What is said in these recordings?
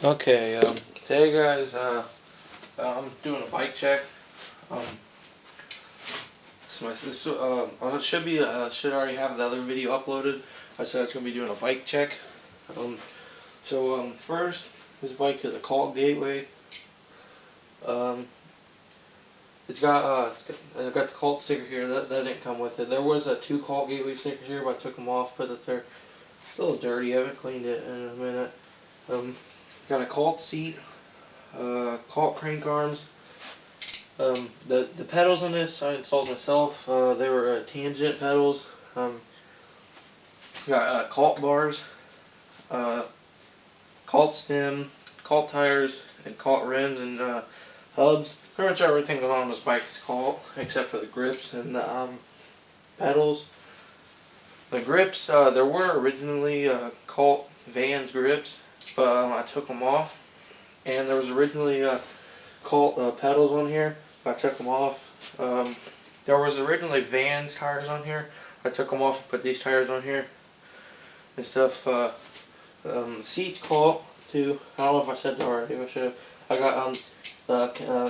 Okay, today guys, I'm doing a bike check. Should already have the other video uploaded. I said I was going to be doing a bike check. First, this bike is a Colt Gateway. It's got the Colt sticker here. That didn't come with it. There was two Colt Gateway stickers here, but I took them off. But they're still dirty. I haven't cleaned it in a minute. Got a Colt seat, Colt crank arms. The pedals on this I installed myself. They were tangent pedals. Got Colt bars, Colt stem, Colt tires, and Colt rims and hubs. Pretty much everything on this bike is Colt except for the grips and the pedals. The grips, there were originally Colt Vans grips, but I took them off. And there was originally Colt pedals on here. I took them off. There was originally Vans tires on here. I took them off and put these tires on here and stuff. Seats Colt too. I don't know if I said that already. I should have. I got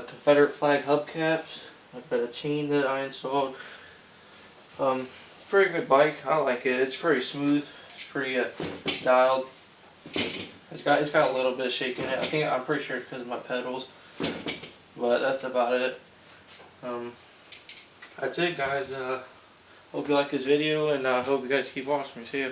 Confederate flag hubcaps. I got a chain that I installed. It's a pretty good bike. I like it. It's pretty smooth. It's pretty dialed. It's got a little bit of shake in it. I'm pretty sure it's because of my pedals. But that's about it. That's it, guys. Hope you like this video, and I hope you guys keep watching me. See ya.